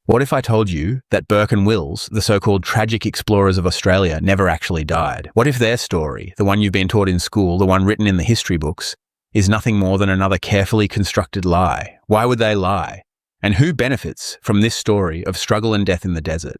What if I told you that Burke and Wills, the so-called tragic explorers of Australia, never actually died? What if their story, the one you've been taught in school, the one written in the history books, is nothing more than another carefully constructed lie? Why would they lie? And who benefits from this story of struggle and death in the desert?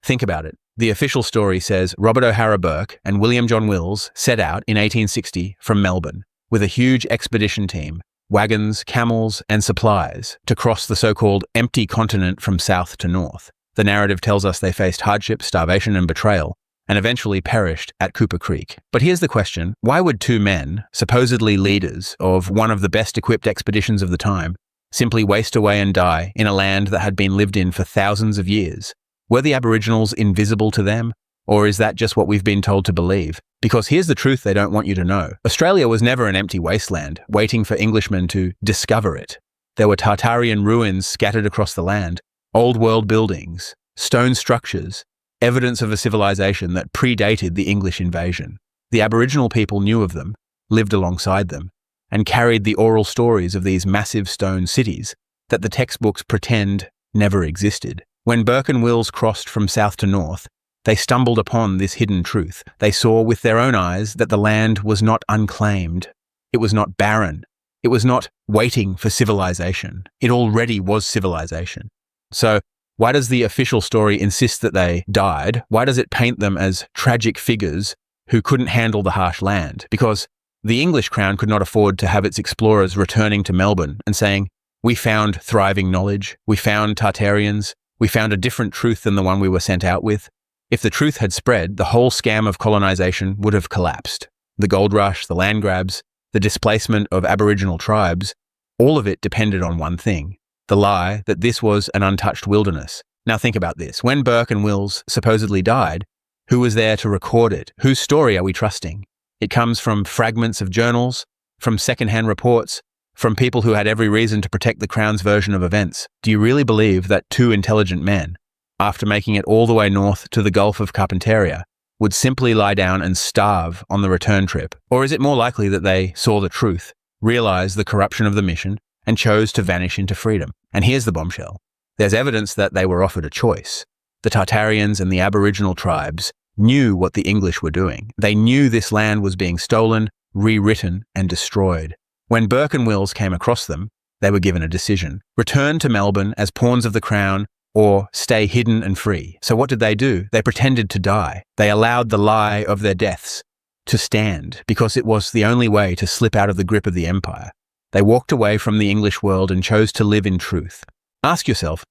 Think about it. The official story says Robert O'Hara Burke and William John Wills set out in 1860 from Melbourne with a huge expedition team, wagons, camels, and supplies to cross the so-called empty continent from south to north. The narrative tells us they faced hardship, starvation, and betrayal, and eventually perished at Cooper Creek. But here's the question: why would two men, supposedly leaders of one of the best equipped expeditions of the time, simply waste away and die in a land that had been lived in for thousands of years? Were the Aboriginals invisible to them? Or is that just what we've been told to believe? Because here's the truth they don't want you to know. Australia was never an empty wasteland, waiting for Englishmen to discover it. There were Tartarian ruins scattered across the land, old world buildings, stone structures, evidence of a civilization that predated the English invasion. The Aboriginal people knew of them, lived alongside them, and carried the oral stories of these massive stone cities that the textbooks pretend never existed. When Burke and Wills crossed from south to north, they stumbled upon this hidden truth. They saw with their own eyes that the land was not unclaimed. It was not barren. It was not waiting for civilization. It already was civilization. So why does the official story insist that they died? Why does it paint them as tragic figures who couldn't handle the harsh land? Because the English crown could not afford to have its explorers returning to Melbourne and saying, "We found thriving knowledge. We found Tartarians. We found a different truth than the one we were sent out with." If the truth had spread, the whole scam of colonization would have collapsed. The gold rush, the land grabs, the displacement of Aboriginal tribes, all of it depended on one thing: the lie that this was an untouched wilderness. Now think about this. When Burke and Wills supposedly died, who was there to record it? Whose story are we trusting? It comes from fragments of journals, from secondhand reports, from people who had every reason to protect the Crown's version of events. Do you really believe that two intelligent men, after making it all the way north to the Gulf of Carpentaria, would simply lie down and starve on the return trip? Or is it more likely that they saw the truth, realized the corruption of the mission, and chose to vanish into freedom? And here's the bombshell. There's evidence that they were offered a choice. The Tartarians and the Aboriginal tribes knew what the English were doing. They knew this land was being stolen, rewritten, and destroyed. When Burke and Wills came across them, they were given a decision: return to Melbourne as pawns of the Crown, or stay hidden and free. So what did they do? They pretended to die. They allowed the lie of their deaths to stand because it was the only way to slip out of the grip of the empire. They walked away from the English world and chose to live in truth. Ask yourself,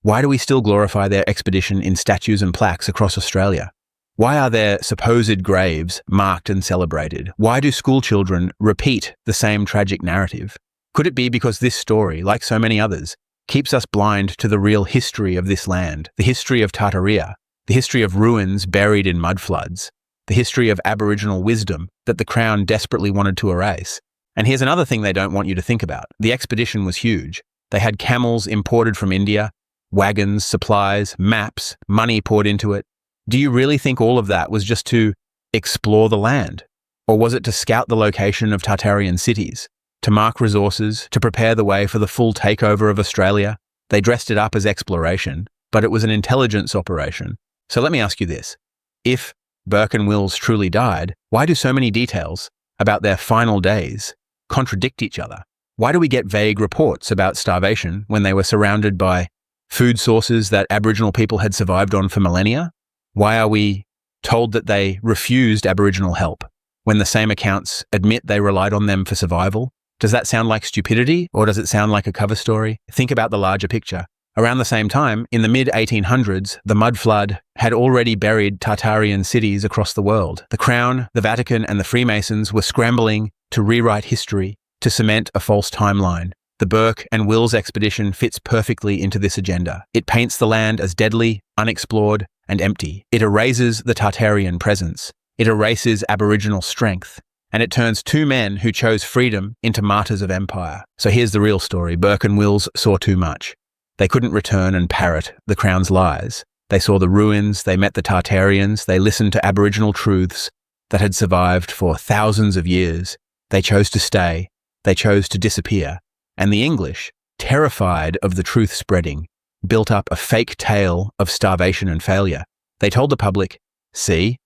why do we still glorify their expedition in statues and plaques across Australia? Why are their supposed graves marked and celebrated? Why do school children repeat the same tragic narrative? Could it be because this story, like so many others, keeps us blind to the real history of this land, the history of Tartaria, the history of ruins buried in mud floods, the history of Aboriginal wisdom that the Crown desperately wanted to erase? And here's another thing they don't want you to think about. The expedition was huge. They had camels imported from India, wagons, supplies, maps, money poured into it. Do you really think all of that was just to explore the land? Or was it to scout the location of Tartarian cities, to mark resources, to prepare the way for the full takeover of Australia? They dressed it up as exploration, but it was an intelligence operation. So let me ask you this. If Burke and Wills truly died, why do so many details about their final days contradict each other? Why do we get vague reports about starvation when they were surrounded by food sources that Aboriginal people had survived on for millennia? Why are we told that they refused Aboriginal help when the same accounts admit they relied on them for survival? Does that sound like stupidity, or does it sound like a cover story? Think about the larger picture. Around the same time, in the mid-1800s, the mud flood had already buried Tartarian cities across the world. The Crown, the Vatican, and the Freemasons were scrambling to rewrite history, to cement a false timeline. The Burke and Wills expedition fits perfectly into this agenda. It paints the land as deadly, unexplored, and empty. It erases the Tartarian presence. It erases Aboriginal strength. And it turns two men who chose freedom into martyrs of empire. So here's the real story. Burke and Wills saw too much. They couldn't return and parrot the Crown's lies. They saw the ruins, they met the Tartarians, they listened to Aboriginal truths that had survived for thousands of years. They chose to stay. They chose to disappear. And the English, terrified of the truth spreading, built up a fake tale of starvation and failure. They told the public, see,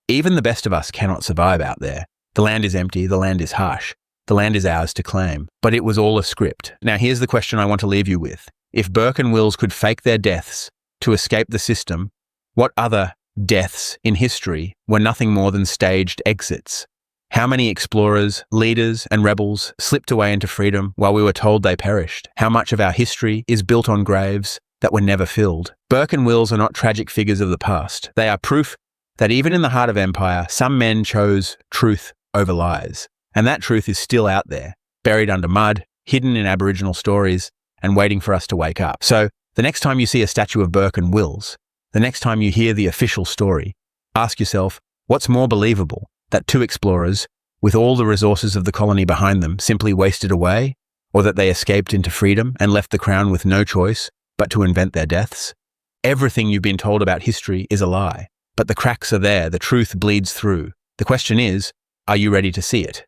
even the best of us cannot survive out there. The land is empty, the land is harsh, the land is ours to claim. But it was all a script. Now here's the question I want to leave you with. If Burke and Wills could fake their deaths to escape the system, what other deaths in history were nothing more than staged exits? How many explorers, leaders, and rebels slipped away into freedom while we were told they perished? How much of our history is built on graves that were never filled? Burke and Wills are not tragic figures of the past. They are proof that even in the heart of empire, some men chose truth over lies. And that truth is still out there, buried under mud, hidden in Aboriginal stories, and waiting for us to wake up. So, the next time you see a statue of Burke and Wills, the next time you hear the official story, ask yourself, what's more believable? That two explorers, with all the resources of the colony behind them, simply wasted away? Or that they escaped into freedom and left the crown with no choice but to invent their deaths? Everything you've been told about history is a lie, but the cracks are there, the truth bleeds through. The question is, are you ready to see it?